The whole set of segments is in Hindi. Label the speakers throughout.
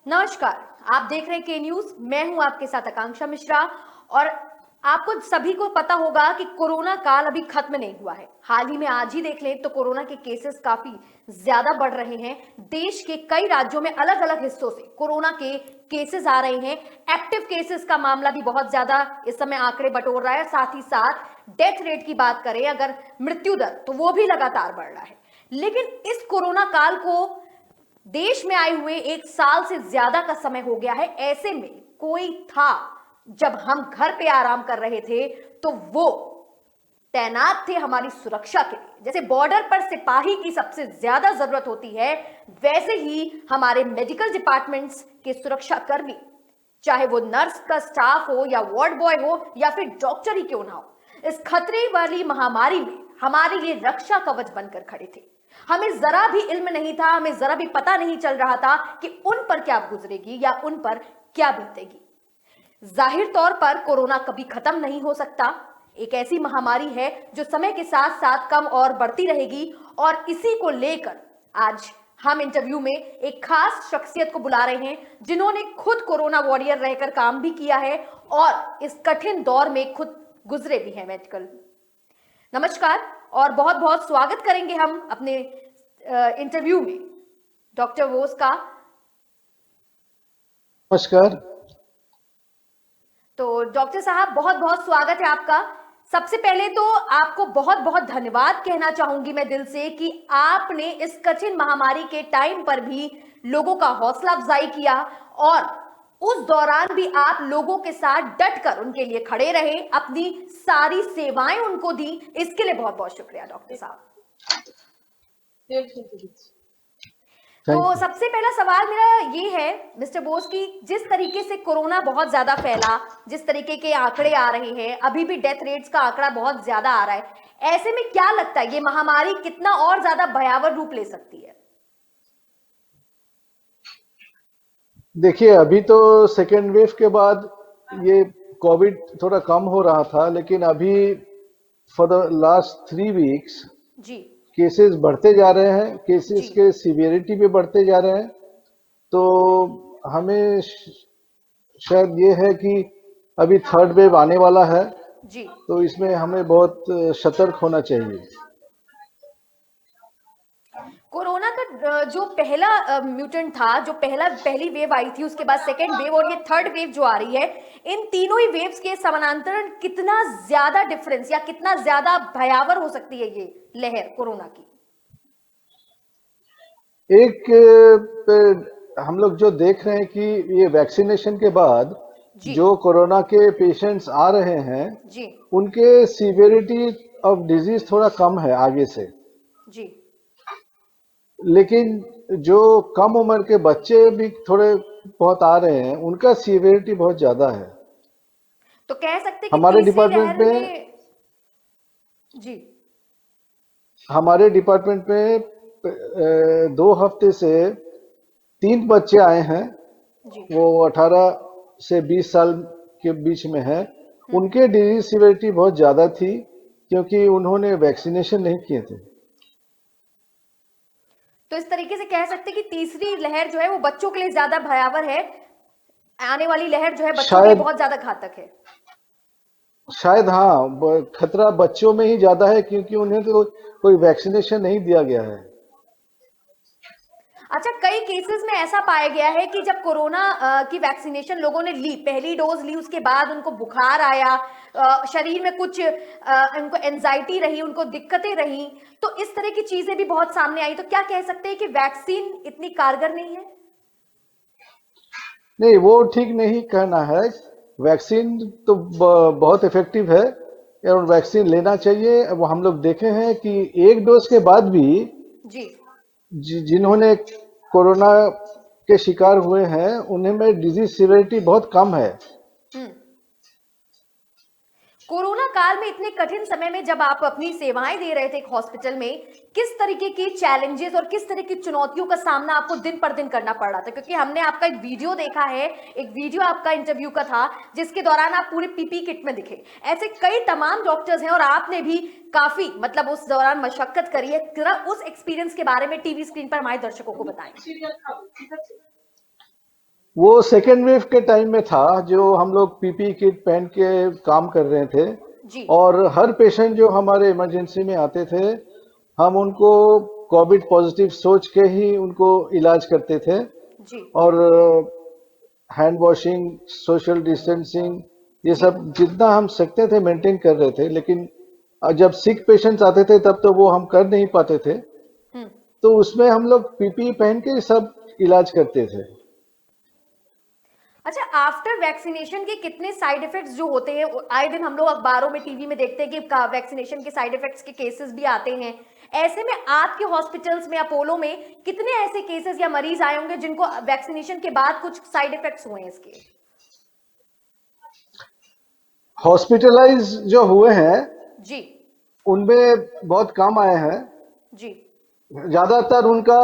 Speaker 1: नमस्कार, आप देख रहे हैं के न्यूज। मैं हूं आपके साथ आकांक्षा मिश्रा। और आपको सभी को पता होगा कि कोरोना काल अभी खत्म नहीं हुआ है। हाल ही में आज ही देख लें तो कोरोना के केसेस काफी ज्यादा बढ़ रहे हैं। देश के कई राज्यों में अलग अलग हिस्सों से कोरोना के केसेस आ रहे हैं। एक्टिव केसेस का मामला भी बहुत ज्यादा इस समय आंकड़े बटोर रहा है। साथ ही साथ डेथ रेट की बात करें, अगर मृत्यु दर, तो वो भी लगातार बढ़ रहा है। लेकिन इस कोरोना काल को देश में आए हुए 1 साल से ज्यादा का समय हो गया है। ऐसे में कोई था जब हम घर पे आराम कर रहे थे तो वो तैनात थे हमारी सुरक्षा के लिए। जैसे बॉर्डर पर सिपाही की सबसे ज्यादा जरूरत होती है, वैसे ही हमारे मेडिकल डिपार्टमेंट्स के सुरक्षा कर्मी, चाहे वो नर्स का स्टाफ हो या वार्ड बॉय हो या फिर डॉक्टर ही क्यों ना हो, इस खतरे वाली महामारी में हमारे लिए रक्षा कवच बनकर खड़े थे। हमें जरा भी इल्म नहीं था, हमें जरा भी पता नहीं चल रहा था कि उन पर क्या गुजरेगी या उन पर क्या बीतेगी। जाहिर तौर पर कोरोना कभी खत्म नहीं हो सकता। एक ऐसी महामारी है जो समय के साथ साथ कम और बढ़ती रहेगी। और इसी को लेकर आज हम इंटरव्यू में एक खास शख्सियत को बुला रहे हैं, जिन्होंने खुद कोरोना वॉरियर रहकर काम भी किया है और इस कठिन दौर में खुद गुजरे भी हैं मेडिकल। नमस्कार और बहुत बहुत स्वागत करेंगे हम अपने इंटरव्यू में डॉक्टर बोस का।
Speaker 2: नमस्कार।
Speaker 1: तो डॉक्टर साहब, बहुत बहुत स्वागत है आपका। सबसे पहले तो आपको बहुत बहुत धन्यवाद कहना चाहूंगी मैं दिल से कि आपने इस कठिन महामारी के टाइम पर भी लोगों का हौसला अफजाई किया और उस दौरान भी आप लोगों के साथ डटकर उनके लिए खड़े रहे, अपनी सारी सेवाएं उनको दी। इसके लिए बहुत बहुत शुक्रिया डॉक्टर साहब। तो सबसे पहला सवाल मेरा ये है मिस्टर बोस की, जिस तरीके से कोरोना बहुत ज्यादा फैला, जिस तरीके के आंकड़े आ रहे हैं, अभी भी डेथ रेट्स का आंकड़ा बहुत ज्यादा आ रहा है, ऐसे में क्या लगता है ये महामारी कितना और ज्यादा भयावह रूप ले सकती है?
Speaker 2: देखिए, अभी तो सेकेंड वेव के बाद ये कोविड थोड़ा कम हो रहा था, लेकिन अभी फॉर द लास्ट 3 वीक्स
Speaker 1: जी
Speaker 2: केसेस बढ़ते जा रहे हैं। केसेस
Speaker 1: जी
Speaker 2: के सीवियरिटी भी बढ़ते जा रहे हैं। तो हमें शायद ये है कि अभी थर्ड वेव आने वाला है,
Speaker 1: जी।
Speaker 2: तो इसमें हमें बहुत सतर्क होना चाहिए।
Speaker 1: कोरोना का जो पहला म्यूटेंट था, जो पहली वेव आई थी, उसके बाद सेकेंड वेव और ये थर्ड वेव जो आ रही है, इन तीनों ही वेव्स के समानांतर कितना ज्यादा डिफरेंस या कितना ज्यादा भयावह हो सकती है ये लहर कोरोना की?
Speaker 2: हम लोग जो देख रहे हैं कि ये वैक्सीनेशन के बाद
Speaker 1: जी
Speaker 2: जो कोरोना के पेशेंट्स आ रहे हैं,
Speaker 1: जी
Speaker 2: उनके सीवियरिटी ऑफ डिजीज थोड़ा कम है आगे से।
Speaker 1: जी।
Speaker 2: लेकिन जो कम उम्र के बच्चे भी थोड़े बहुत आ रहे हैं, उनका सीवियरिटी बहुत ज्यादा है।
Speaker 1: तो कह सकते कि
Speaker 2: हमारे
Speaker 1: तीसरी
Speaker 2: डिपार्टमेंट
Speaker 1: लहर
Speaker 2: में
Speaker 1: में। जी
Speaker 2: हमारे डिपार्टमेंट में 2 हफ्ते से 3 बच्चे आए हैं।
Speaker 1: जी।
Speaker 2: वो 18 से 20 साल के बीच में है। उनके डिजीज सीवियरिटी बहुत ज्यादा थी, क्योंकि उन्होंने वैक्सीनेशन नहीं किए थे।
Speaker 1: तो इस तरीके से कह सकते कि तीसरी लहर जो है वो बच्चों के लिए ज्यादा भयावह है। आने वाली लहर जो है बच्चों के लिए बहुत ज्यादा घातक है।
Speaker 2: शायद हाँ, खतरा बच्चों में ही ज्यादा है, क्योंकि उन्हें तो कोई वैक्सीनेशन नहीं दिया गया है।
Speaker 1: अच्छा, कई केसेस में ऐसा पाया गया है कि जब कोरोना की वैक्सीनेशन लोगों ने ली, पहली डोज ली, उसके बाद उनको बुखार आया, शरीर में कुछ उनको एंजाइटी रही, उनको दिक्कतें रही, तो इस तरह की चीजें भी बहुत सामने आई। तो क्या कह सकते हैं कि वैक्सीन इतनी कारगर नहीं है?
Speaker 2: नहीं, वो ठीक नहीं कहना है। वैक्सीन तो बहुत इफेक्टिव है और वैक्सीन लेना चाहिए। वो हम लोग देखे हैं कि 1 डोज के बाद भी
Speaker 1: जी
Speaker 2: जिन्होंने कोरोना के शिकार हुए हैं, उन्हें में डिजीज सिवियरिटी बहुत कम है।
Speaker 1: कोरोना काल में इतने कठिन समय में जब आप अपनी सेवाएं दे रहे थे एक हॉस्पिटल में, किस तरीके की चैलेंजेस और किस तरह की चुनौतियों का सामना आपको दिन पर दिन करना पड़ रहा था? क्योंकि हमने आपका एक वीडियो देखा है, एक वीडियो आपका इंटरव्यू का था जिसके दौरान आप पूरे पीपी किट में दिखे। ऐसे कई तमाम डॉक्टर्स हैं और आपने भी काफी मतलब उस दौरान मशक्कत करी है। जरा उस एक्सपीरियंस के बारे में टीवी स्क्रीन पर हमारे दर्शकों को बताएं।
Speaker 2: वो सेकेंड वेव के टाइम में था, जो हम लोग पीपी किट पहन के काम कर रहे थे।
Speaker 1: जी
Speaker 2: और हर पेशेंट जो हमारे इमरजेंसी में आते थे, हम उनको कोविड पॉजिटिव सोच के ही उनको इलाज करते थे।
Speaker 1: जी
Speaker 2: और हैंड वॉशिंग, सोशल डिस्टेंसिंग, ये
Speaker 1: जी
Speaker 2: सब जितना हम सकते थे मेंटेन कर रहे थे। लेकिन जब सिक पेशेंट्स आते थे तब तो वो हम कर नहीं पाते थे,
Speaker 1: हम्म।
Speaker 2: तो उसमें हम लोग पीपी पहन के सब इलाज करते थे।
Speaker 1: अच्छा, आफ्टर वैक्सीनेशन के कितने साइड इफेक्ट्स जो होते हैं आए दिन हम लोग अखबारों में टीवी में देखते हैं कि वैक्सीनेशन के साइड इफेक्ट्स के केसेस भी आते हैं। ऐसे में आपके हॉस्पिटल्स में अपोलो में कितने ऐसे केसेस या मरीज आए होंगे जिनको वैक्सीनेशन के बाद कुछ साइड इफेक्ट्स हुए हैं इसके?
Speaker 2: हॉस्पिटलाइज जो हुए हैं
Speaker 1: जी
Speaker 2: उनमें बहुत कम आए हैं।
Speaker 1: जी
Speaker 2: ज्यादातर उनका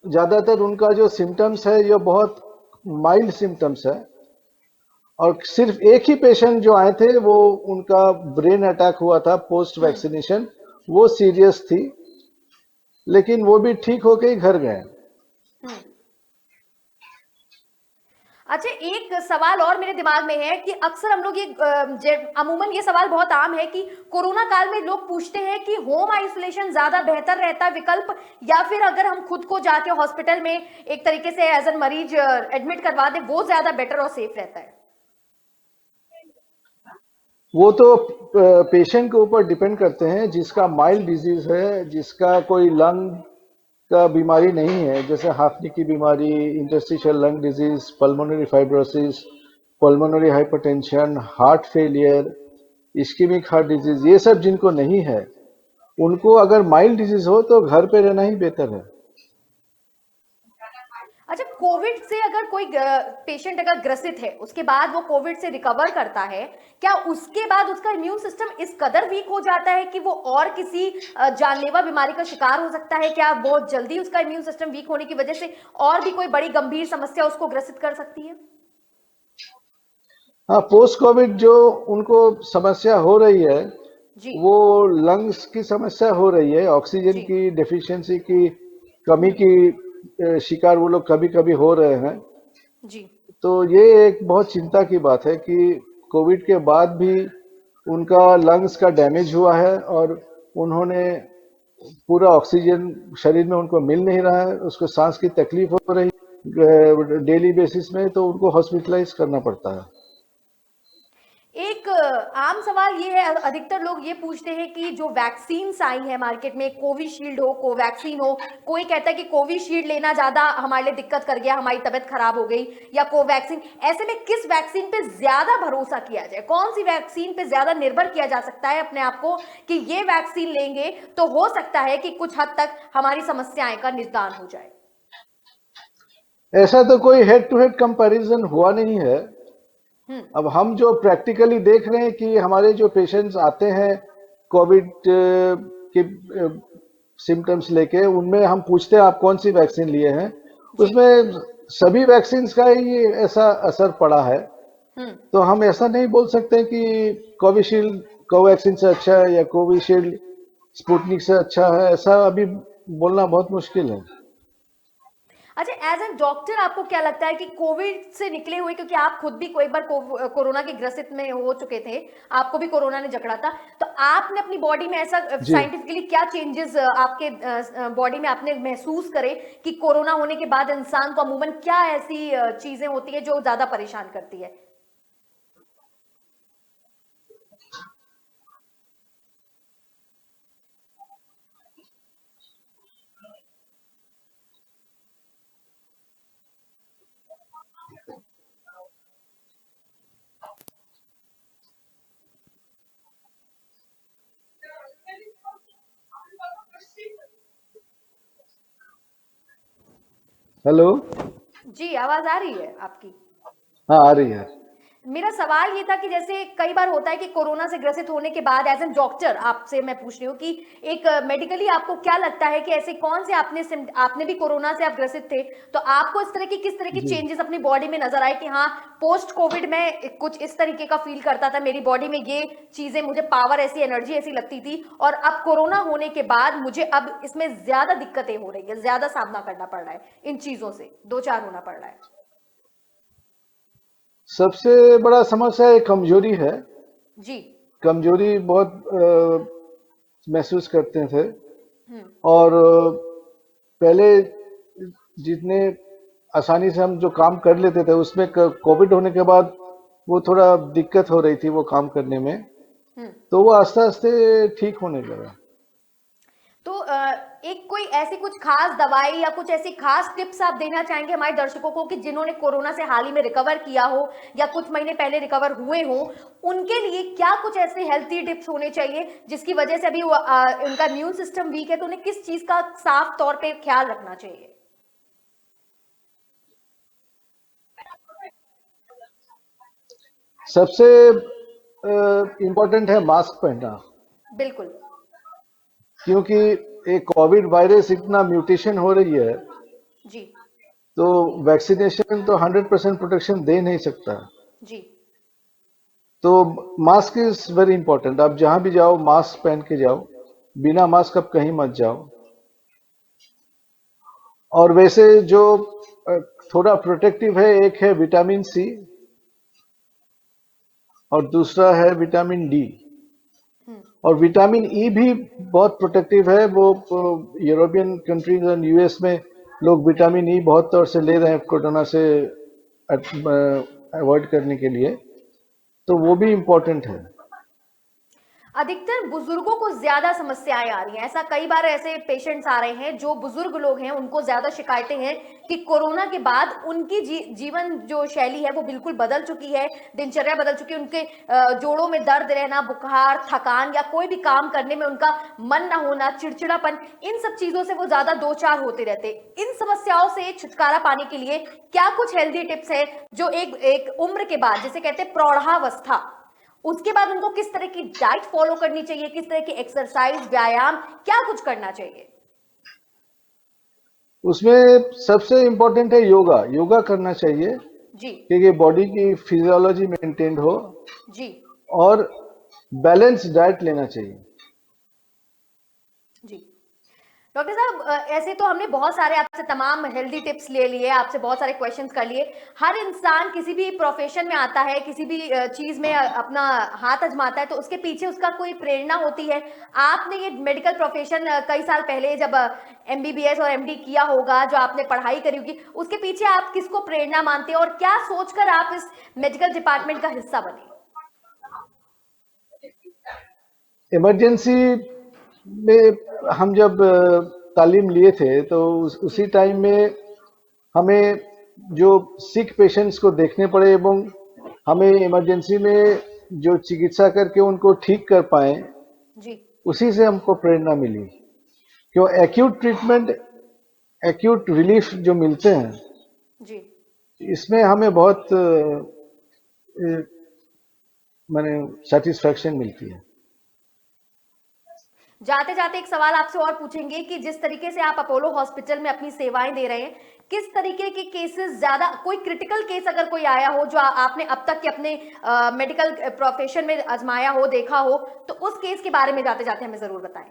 Speaker 2: ज्यादातर उनका जो सिम्टम्स है ये बहुत माइल्ड सिम्टम्स है। और सिर्फ एक ही पेशेंट जो आए थे, वो उनका ब्रेन अटैक हुआ था पोस्ट
Speaker 1: हम्म
Speaker 2: वैक्सीनेशन, वो सीरियस थी, लेकिन वो भी ठीक होके ही घर गए।
Speaker 1: हम्म। अच्छा, एक सवाल और मेरे दिमाग में है कि अक्सर हम लोग अमूमन ये सवाल बहुत आम है कि कोरोना काल में लोग पूछते हैं कि होम आइसोलेशन ज्यादा बेहतर रहता है विकल्प, या फिर अगर हम खुद को जाके हॉस्पिटल में एक तरीके से एज एन मरीज एडमिट करवा दे वो ज्यादा बेटर और सेफ रहता है?
Speaker 2: वो तो पेशेंट के ऊपर डिपेंड करते हैं। जिसका माइल्ड
Speaker 1: जी
Speaker 2: डिजीज है, जिसका कोई लंग का बीमारी नहीं है, जैसे हाफनी की बीमारी, interstitial lung disease, pulmonary fibrosis, pulmonary hypertension, heart failure, ischaemic heart disease, ये सब जिनको नहीं है, उनको अगर माइल्ड डिजीज हो तो घर पे रहना ही बेहतर है।
Speaker 1: अच्छा, कोविड से अगर कोई पेशेंट अगर ग्रसित है उसके बाद वो कोविड से रिकवर करता है, क्या उसके बाद उसका इम्यून सिस्टम इस कदर वीक हो जाता है कि वो और किसी जानलेवा बीमारी का शिकार हो सकता है? क्या बहुत जल्दी उसका इम्यून सिस्टम वीक होने की वजह से और भी कोई बड़ी गंभीर समस्या उसको ग्रसित कर सकती है?
Speaker 2: हाँ, पोस्ट कोविड जो उनको समस्या हो रही है,
Speaker 1: जी
Speaker 2: वो लंग्स की समस्या हो रही है, ऑक्सीजन
Speaker 1: जी
Speaker 2: की डेफिशिएंसी की कमी की शिकार वो लोग कभी कभी हो रहे हैं।
Speaker 1: जी
Speaker 2: तो ये एक बहुत चिंता की बात है कि कोविड के बाद भी उनका लंग्स का डैमेज हुआ है, और उन्होंने पूरा ऑक्सीजन शरीर में उनको मिल नहीं रहा है, उसको सांस की तकलीफ हो रही डेली बेसिस में, तो उनको हॉस्पिटलाइज करना पड़ता है।
Speaker 1: एक आम सवाल ये है, अधिकतर लोग ये पूछते हैं कि जो वैक्सीन आई है मार्केट में, कोविशील्ड हो, कोवैक्सीन हो, कोई कहता है कि कोविशील्ड लेना ज्यादा हमारे लिए दिक्कत कर गया, हमारी तबीयत खराब हो गई, या कोवैक्सीन। ऐसे में किस वैक्सीन पे ज्यादा भरोसा किया जाए? कौन सी वैक्सीन पे ज्यादा निर्भर किया जा सकता है अपने आप को कि ये वैक्सीन लेंगे तो हो सकता है कि कुछ हद तक हमारी समस्याएं का निदान हो जाए?
Speaker 2: ऐसा तो कोई हेड टू हेड कंपैरिजन हुआ नहीं है।
Speaker 1: हम्म
Speaker 2: अब हम जो प्रैक्टिकली देख रहे हैं कि हमारे जो पेशेंट्स आते हैं कोविड के सिम्टम्स लेके, उनमें हम पूछते हैं आप कौन सी वैक्सीन लिए हैं,
Speaker 1: जी
Speaker 2: उसमें सभी वैक्सीन का ही ऐसा असर पड़ा है।
Speaker 1: हम्म।
Speaker 2: तो हम ऐसा नहीं बोल सकते कि कोविशील्ड कोवैक्सीन से अच्छा है या कोविशील्ड स्पुतनिक से अच्छा है, ऐसा अभी बोलना बहुत मुश्किल है।
Speaker 1: अच्छा, एज एन डॉक्टर आपको क्या लगता है कि कोविड से निकले हुए, क्योंकि आप खुद भी कोई बार कोरोना के ग्रसित में हो चुके थे, आपको भी कोरोना ने जकड़ा था, तो आपने अपनी बॉडी में ऐसा
Speaker 2: जी,
Speaker 1: साइंटिफिकली क्या चेंजेस आपके बॉडी में आपने महसूस करे कि कोरोना होने के बाद इंसान को अमूमन क्या ऐसी चीजें होती है जो ज्यादा परेशान करती है?
Speaker 2: हेलो।
Speaker 1: जी, आवाज आ रही है आपकी?
Speaker 2: हाँ, आ रही है।
Speaker 1: मेरा सवाल ये था कि जैसे कई बार होता है कि कोरोना से ग्रसित होने के बाद एज एन डॉक्टर आपसे मैं पूछ रही हूँ कि एक मेडिकली आपको क्या लगता है कि ऐसे कौन से आपने भी कोरोना से आप ग्रसित थे, तो आपको इस तरह की किस तरह की
Speaker 2: जी।
Speaker 1: चेंजेस अपनी बॉडी में नजर आए कि हाँ पोस्ट कोविड में कुछ इस तरीके का फील करता था, मेरी बॉडी में ये चीजें, मुझे पावर ऐसी एनर्जी ऐसी लगती थी, और अब कोरोना होने के बाद मुझे अब इसमें ज्यादा दिक्कतें हो रही है, ज्यादा सामना करना पड़ रहा है, इन चीजों से दो चार होना पड़ रहा है।
Speaker 2: सबसे बड़ा समस्या एक कमजोरी है।
Speaker 1: जी।
Speaker 2: कमजोरी बहुत महसूस करते थे।
Speaker 1: हम्म।
Speaker 2: और पहले जितने आसानी से हम जो काम कर लेते थे उसमें कोविड होने के बाद वो थोड़ा दिक्कत हो रही थी वो काम करने में।
Speaker 1: हम्म।
Speaker 2: तो वो आस्ते आस्ते ठीक होने लगा।
Speaker 1: तो एक कोई ऐसी कुछ खास दवाई या कुछ ऐसी खास टिप्स आप देना चाहेंगे हमारे दर्शकों को कि जिन्होंने कोरोना से हाल ही में रिकवर किया हो या कुछ महीने पहले रिकवर हुए हो, उनके लिए क्या कुछ ऐसे हेल्थी टिप्स होने चाहिए जिसकी वजह से अभी उनका इम्यून सिस्टम वीक है, तो उन्हें किस चीज का साफ तौर पे ख्याल रखना चाहिए?
Speaker 2: सबसे इम्पोर्टेंट है मास्क पहनना।
Speaker 1: बिल्कुल।
Speaker 2: क्योंकि एक कोविड वायरस इतना म्यूटेशन हो रही है,
Speaker 1: जी।
Speaker 2: तो वैक्सीनेशन तो 100% प्रोटेक्शन दे नहीं सकता।
Speaker 1: जी।
Speaker 2: तो मास्क इज वेरी इंपॉर्टेंट। आप जहां भी जाओ मास्क पहन के जाओ, बिना मास्क आप कहीं मत जाओ। और वैसे जो अ, थोड़ा प्रोटेक्टिव है, एक है विटामिन सी और दूसरा है विटामिन डी।
Speaker 1: हम्म।
Speaker 2: और विटामिन ई भी बहुत प्रोटेक्टिव है। वो यूरोपियन कंट्रीज और यूएस में लोग विटामिन ई बहुत तौर से ले रहे हैं कोरोना से अवॉइड करने के लिए। तो वो भी इम्पोर्टेंट है।
Speaker 1: अधिकतर बुजुर्गों को ज्यादा समस्याएं आ रही हैं, ऐसा कई बार ऐसे पेशेंट्स आ रहे हैं जो बुजुर्ग लोग हैं, उनको ज्यादा शिकायतें हैं कि कोरोना के बाद उनकी जीवन जो शैली है वो बिल्कुल बदल चुकी है, दिनचर्या बदल चुकी है, उनके जोड़ों में दर्द रहना, बुखार, थकान या कोई भी काम करने में उनका मन ना होना, चिड़चिड़ापन, इन सब चीजों से वो ज्यादा दो चार होते रहते। इन समस्याओं से छुटकारा पाने के लिए क्या कुछ हेल्दी टिप्स है जो एक एक उम्र के बाद, जिसे कहते हैं प्रौढ़ावस्था, उसके बाद उनको किस तरह की डाइट फॉलो करनी चाहिए, किस तरह की एक्सरसाइज, व्यायाम, क्या कुछ करना चाहिए?
Speaker 2: उसमें सबसे इम्पोर्टेंट है योगा। योगा करना चाहिए
Speaker 1: जी।
Speaker 2: क्योंकि बॉडी की फिजियोलॉजी मेंटेन हो।
Speaker 1: जी।
Speaker 2: और बैलेंस डाइट लेना चाहिए।
Speaker 1: जी। डॉक्टर साहब, ऐसे तो हमने बहुत सारे आपसे तमाम हेल्दी टिप्स ले लिए, आपसे बहुत सारे क्वेश्चंस कर लिए। हर इंसान किसी भी प्रोफेशन में आता है, किसी भी चीज में अपना हाथ आजमाता है, तो उसके पीछे उसका कोई प्रेरणा होती है। आपने ये मेडिकल प्रोफेशन कई साल पहले जब एमबीबीएस और एमडी किया होगा, जो आपने पढ़ाई करी होगी, उसके पीछे आप किसको प्रेरणा मानते हैं और क्या सोचकर आप इस मेडिकल डिपार्टमेंट का हिस्सा बने?
Speaker 2: इमरजेंसी में हम जब तालीम लिए थे तो
Speaker 1: जी।
Speaker 2: उसी टाइम में हमें जो सिक पेशेंट्स को देखने पड़े एवं हमें इमरजेंसी में जो चिकित्सा करके उनको ठीक कर पाए,
Speaker 1: जी।
Speaker 2: उसी से हमको प्रेरणा मिली। क्यों एक्यूट ट्रीटमेंट, एक्यूट रिलीफ जो मिलते हैं,
Speaker 1: जी।
Speaker 2: इसमें हमें बहुत माने सेटिस्फैक्शन मिलती है।
Speaker 1: जाते जाते एक सवाल आपसे और पूछेंगे कि जिस तरीके से आप अपोलो हॉस्पिटल में अपनी सेवाएं दे रहे हैं, किस तरीके के केसेस ज्यादा, कोई क्रिटिकल केस अगर कोई आया हो जो आपने अब तक के अपने मेडिकल प्रोफेशन में आजमाया हो, देखा हो, तो उस केस के बारे में जाते जाते हमें जरूर बताएं।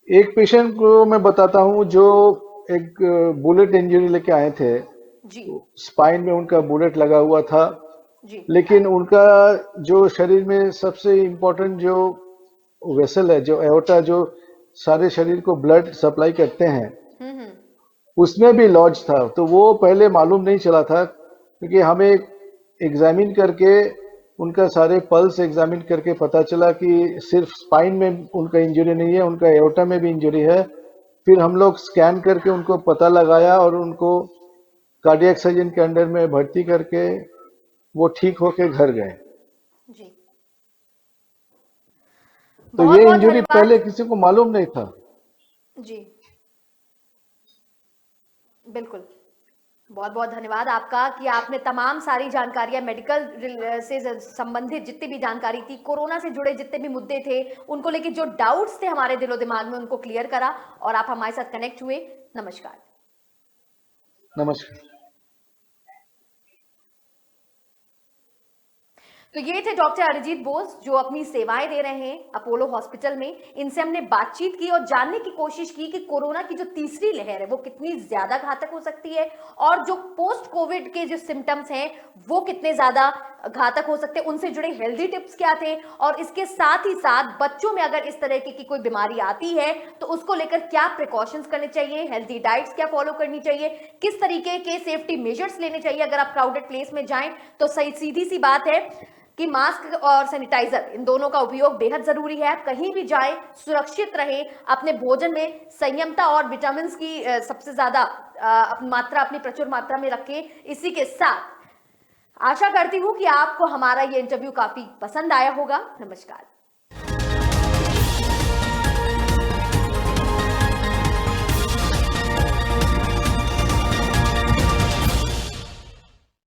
Speaker 2: एक पेशेंट को मैं बताता हूं जो एक बुलेट इंजरी लेके आए थे।
Speaker 1: जी।
Speaker 2: स्पाइन में उनका बुलेट लगा हुआ था,
Speaker 1: जी।
Speaker 2: लेकिन उनका जो शरीर में सबसे इम्पोर्टेंट जो वेसल है, जो एओर्टा, जो सारे शरीर को ब्लड सप्लाई करते हैं,
Speaker 1: हम्म।
Speaker 2: उसमें भी लॉज था। तो वो पहले मालूम नहीं चला था क्योंकि हमें एग्जामिन करके उनका सारे पल्स एग्जामिन करके पता चला कि सिर्फ स्पाइन में उनका इंजरी नहीं है, उनका एओर्टा में भी इंजरी है। फिर हम लोग स्कैन करके उनको पता लगाया और उनको कार्डियक सर्जन के अंडर में भर्ती करके वो ठीक होके घर गए।
Speaker 1: जी।
Speaker 2: तो
Speaker 1: बहुत
Speaker 2: ये
Speaker 1: बहुत
Speaker 2: इंजरी पहले
Speaker 1: धन्यवाद।
Speaker 2: किसी को मालूम नहीं था।
Speaker 1: जी। बिल्कुल। बहुत बहुत धन्यवाद आपका कि आपने तमाम सारी जानकारियां मेडिकल से संबंधित जितनी भी जानकारी थी, कोरोना से जुड़े जितने भी मुद्दे थे, उनको लेके जो डाउट्स थे हमारे दिलो दिमाग में, उनको क्लियर करा और आप हमारे साथ कनेक्ट हुए। नमस्कार।
Speaker 2: नमस्कार।
Speaker 1: तो ये थे डॉक्टर अरिजीत बोस जो अपनी सेवाएं दे रहे हैं अपोलो हॉस्पिटल में। इनसे हमने बातचीत की और जानने की कोशिश की कि कोरोना की जो तीसरी लहर है वो कितनी ज्यादा घातक हो सकती है और जो पोस्ट कोविड के जो सिम्टम्स हैं वो कितने ज्यादा घातक हो सकते हैं, उनसे जुड़े हेल्दी टिप्स क्या थे और इसके साथ ही साथ बच्चों में अगर इस तरह की कोई बीमारी आती है तो उसको लेकर क्या प्रिकॉशंस करने चाहिए, हेल्दी डाइट्स क्या फॉलो करनी चाहिए, किस तरीके के सेफ्टी मेजर्स लेने चाहिए अगर आप क्राउडेड प्लेस में जाएं। तो सही सीधी सी बात है कि मास्क और सैनिटाइजर इन दोनों का उपयोग बेहद जरूरी है। आप कहीं भी जाएं सुरक्षित रहें, अपने भोजन में संयमता और विटामिन की सबसे ज्यादा मात्रा अपनी प्रचुर मात्रा में रखें। इसी के साथ आशा करती हूं कि आपको हमारा ये इंटरव्यू काफी पसंद आया होगा। नमस्कार।